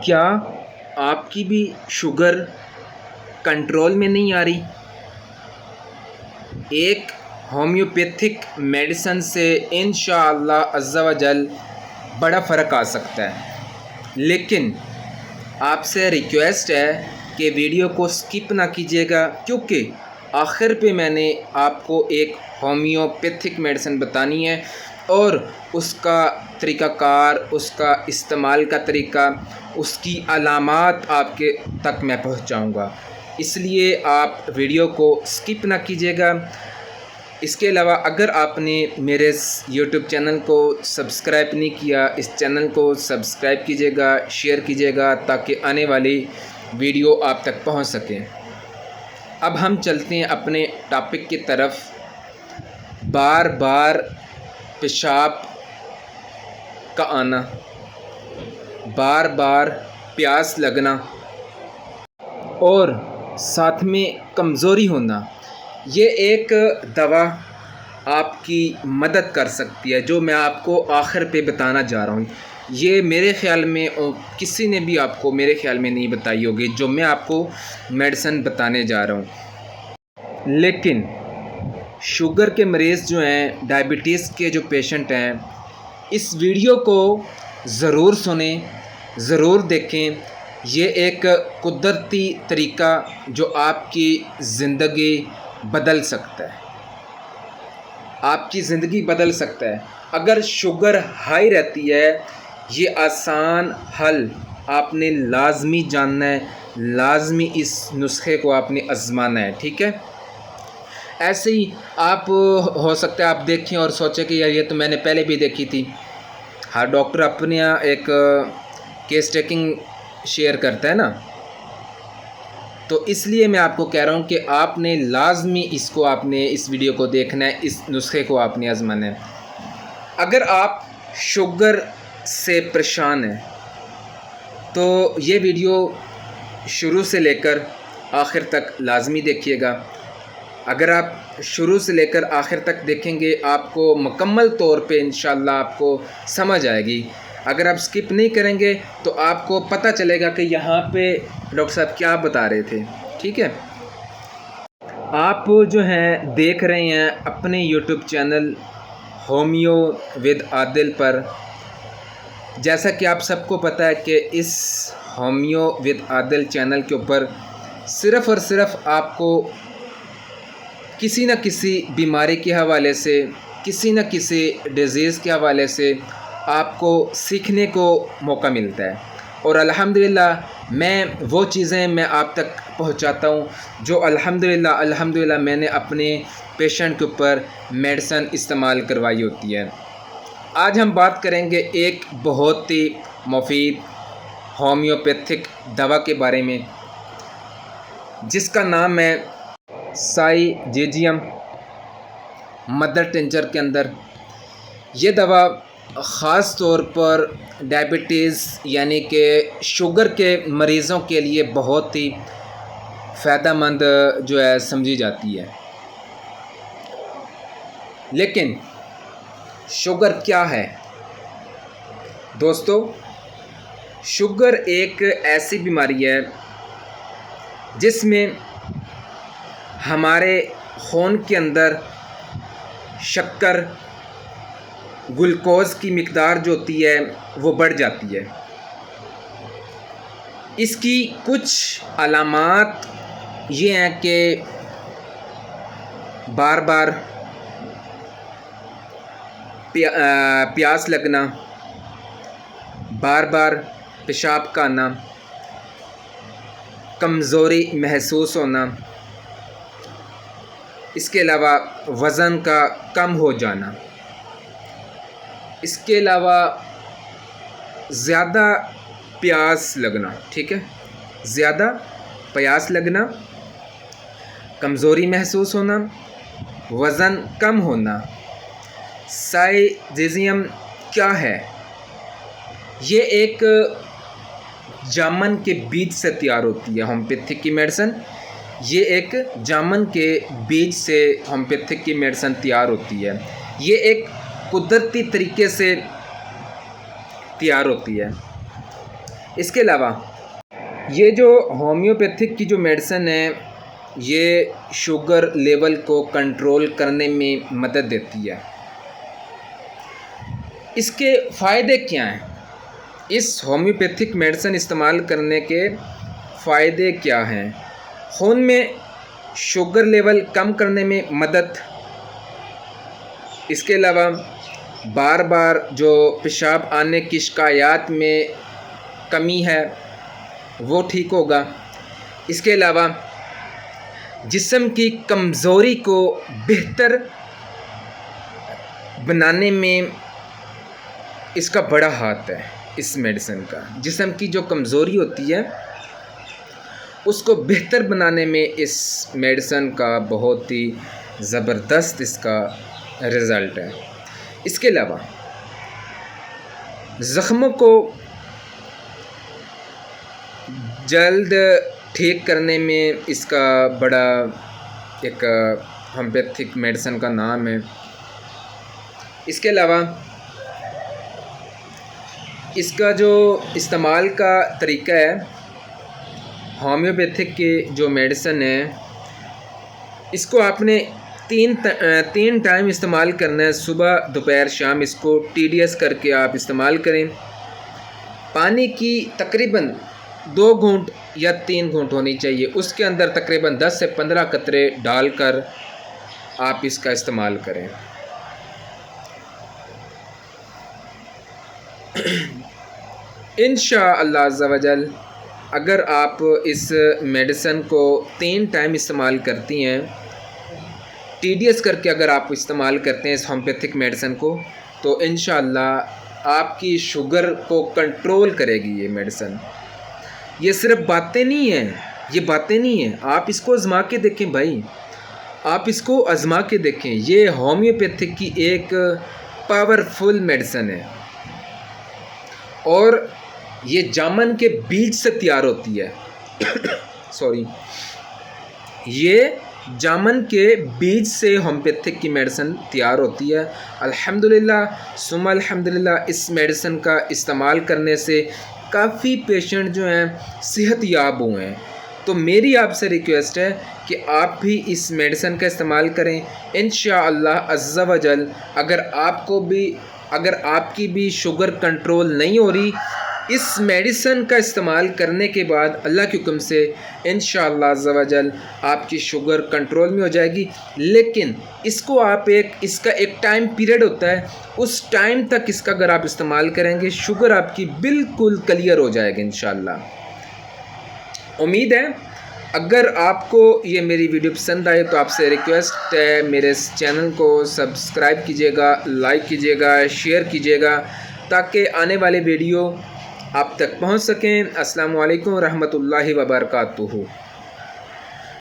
کیا آپ کی بھی شوگر کنٹرول میں نہیں آ رہی؟ ایک ہومیوپیتھک میڈیسن سے انشاءاللہ عز و جل بڑا فرق آ سکتا ہے، لیکن آپ سے ریکویسٹ ہے کہ ویڈیو کو سکپ نہ کیجیے گا، کیونکہ آخر پہ میں نے آپ کو ایک ہومیوپیتھک میڈیسن بتانی ہے اور اس کا طریقہ کار، اس کا استعمال کا طریقہ، اس کی علامات آپ کے تک میں پہنچاؤں گا، اس لیے آپ ویڈیو کو سکپ نہ کیجیے گا۔ اس کے علاوہ اگر آپ نے میرے یوٹیوب چینل کو سبسکرائب نہیں کیا، اس چینل کو سبسکرائب کیجیے گا، شیئر کیجیے گا تاکہ آنے والی ویڈیو آپ تک پہنچ سکیں۔ اب ہم چلتے ہیں اپنے ٹاپک کی طرف۔ بار بار پیشاب کا آنا، بار بار پیاس لگنا اور ساتھ میں کمزوری ہونا، یہ ایک دوا آپ کی مدد کر سکتی ہے جو میں آپ کو آخر پہ بتانا جا رہا ہوں۔ یہ میرے خیال میں کسی نے بھی آپ کو میرے خیال میں نہیں بتائی ہوگی جو میں آپ کو میڈیسن بتانے جا رہا ہوں۔ لیکن شوگر کے مریض جو ہیں، ڈائبٹیز کے جو پیشنٹ ہیں، اس ویڈیو کو ضرور سنیں، ضرور دیکھیں۔ یہ ایک قدرتی طریقہ جو آپ کی زندگی بدل سکتا ہے، آپ کی زندگی بدل سکتا ہے۔ اگر شوگر ہائی رہتی ہے، یہ آسان حل آپ نے لازمی جاننا ہے، لازمی اس نسخے کو آپ نے آزمانا ہے، ٹھیک ہے؟ ایسے ہی آپ ہو سکتا ہے آپ دیکھیں اور سوچیں کہ یار یہ تو میں نے پہلے بھی دیکھی تھی۔ ہر ڈاکٹر اپنے یہاں ایک کیس ٹیکنگ شیئر کرتا ہے نا، تو اس لیے میں آپ کو کہہ رہا ہوں کہ آپ نے لازمی آپ نے اس ویڈیو کو دیکھنا ہے، اس نسخے کو آپ نے آزمانا ہے۔ اگر آپ شوگر سے پریشان ہیں تو یہ ویڈیو شروع سے لے کر آخر تک لازمی دیکھیے گا۔ اگر آپ شروع سے لے کر آخر تک دیکھیں گے، آپ کو مکمل طور پہ انشاءاللہ آپ کو سمجھ آئے گی۔ اگر آپ سکپ نہیں کریں گے تو آپ کو پتہ چلے گا کہ یہاں پہ ڈاکٹر صاحب کیا بتا رہے تھے، ٹھیک ہے؟ آپ جو ہیں دیکھ رہے ہیں اپنے یوٹیوب چینل ہومیو ود عادل پر۔ جیسا کہ آپ سب کو پتہ ہے کہ اس ہومیو ود عادل چینل کے اوپر صرف اور صرف آپ کو کسی نہ کسی بیماری کے حوالے سے، کسی نہ کسی ڈیزیز کے حوالے سے آپ کو سیکھنے کو موقع ملتا ہے، اور الحمدللہ میں وہ چیزیں میں آپ تک پہنچاتا ہوں جو الحمدللہ میں نے اپنے پیشنٹ کے اوپر میڈیسن استعمال کروائی ہوتی ہے۔ آج ہم بات کریں گے ایک بہت ہی مفید ہومیوپیتھک دوا کے بارے میں جس کا نام ہے سائجیجیم مدر ٹنچر کے اندر۔ یہ دوا خاص طور پر ڈائبٹیز یعنی کہ شوگر کے مریضوں کے لیے بہت ہی فائدہ مند جو ہے سمجھی جاتی ہے۔ لیکن شوگر کیا ہے دوستو؟ شوگر ایک ایسی بیماری ہے جس میں ہمارے خون کے اندر شکر، گلوکوز کی مقدار جو ہوتی ہے وہ بڑھ جاتی ہے۔ اس کی کچھ علامات یہ ہیں کہ بار بار پیاس لگنا، بار بار پیشاب کا آنا، کمزوری محسوس ہونا، اس کے علاوہ وزن کا کم ہو جانا، اس کے علاوہ زیادہ پیاس لگنا، ٹھیک ہے؟ زیادہ پیاس لگنا، کمزوری محسوس ہونا، وزن کم ہونا۔ سائجیجیم کیا ہے؟ یہ ایک جامن کے بیج سے تیار ہوتی ہے ہومیوپیتھک کی میڈیسن۔ یہ ایک جامن کے بیج سے ہومیوپیتھک کی میڈیسن تیار ہوتی ہے۔ یہ ایک قدرتی طریقے سے تیار ہوتی ہے۔ اس کے علاوہ یہ جو ہومیوپیتھک کی جو میڈیسن ہے یہ شوگر لیول کو کنٹرول کرنے میں مدد دیتی ہے۔ اس کے فائدے کیا ہیں؟ اس ہومیوپیتھک میڈیسن استعمال کرنے کے فائدے کیا ہیں؟ خون میں شوگر لیول کم کرنے میں مدد، اس کے علاوہ بار بار جو پیشاب آنے کی شکایات میں کمی ہے وہ ٹھیک ہوگا، اس کے علاوہ جسم کی کمزوری کو بہتر بنانے میں اس کا بڑا ہاتھ ہے۔ اس میڈیسن کا جسم کی جو کمزوری ہوتی ہے اس کو بہتر بنانے میں اس میڈیسن کا بہت ہی زبردست اس کا رزلٹ ہے۔ اس کے علاوہ زخموں کو جلد ٹھیک کرنے میں اس کا بڑا ایک ہومیوپیتھک میڈیسن کا نام ہے۔ اس کے علاوہ اس کا جو استعمال کا طریقہ ہے، ہومیوپیتھک کی جو میڈیسن ہے اس کو آپ نے تین ٹائم استعمال کرنا ہے، صبح دوپہر شام۔ اس کو TDS کر کے آپ استعمال کریں۔ پانی کی تقریباً 2 گھونٹ یا 3 گھونٹ ہونی چاہیے، اس کے اندر تقریباً 10 سے 15 قطرے ڈال کر آپ اس کا استعمال کریں۔ انشاءاللہ عز و جل اگر آپ اس میڈیسن کو 3 ٹائم استعمال کرتی ہیں، TDS کر کے اگر آپ استعمال کرتے ہیں اس ہومیوپیتھک میڈیسن کو، تو انشاءاللہ آپ کی شوگر کو کنٹرول کرے گی یہ میڈیسن۔ یہ صرف باتیں نہیں ہیں، یہ باتیں نہیں ہیں، آپ اس کو آزما کے دیکھیں بھائی، آپ اس کو آزما کے دیکھیں۔ یہ ہومیوپیتھک کی ایک پاورفل میڈیسن ہے اور یہ جامن کے بیج سے تیار ہوتی ہے۔ یہ جامن کے بیج سے ہومیوپیتھک کی میڈیسن تیار ہوتی ہے۔ الحمدللہ ثم الحمدللہ اس میڈیسن کا استعمال کرنے سے کافی پیشنٹ جو ہیں صحت یاب ہوئے ہیں۔ تو میری آپ سے ریکویسٹ ہے کہ آپ بھی اس میڈیسن کا استعمال کریں۔ انشاءاللہ عز و جل اگر آپ کی بھی شوگر کنٹرول نہیں ہو رہی، اس میڈیسن کا استعمال کرنے کے بعد اللہ کے حکم سے انشاءاللہ عز و جل آپ کی شوگر کنٹرول میں ہو جائے گی۔ لیکن اس کو آپ اس کا ایک ٹائم پیریڈ ہوتا ہے، اس ٹائم تک اس کا اگر آپ استعمال کریں گے شوگر آپ کی بالکل کلیئر ہو جائے گی انشاءاللہ۔ امید ہے اگر آپ کو یہ میری ویڈیو پسند آئے تو آپ سے ریکویسٹ ہے میرے اس چینل کو سبسکرائب کیجیے گا، لائک کیجیے گا، شیئر کیجیے گا تاکہ آنے والے ویڈیو آپ تک پہنچ سکیں۔ السلام علیکم ورحمۃ اللہ وبرکاتہ۔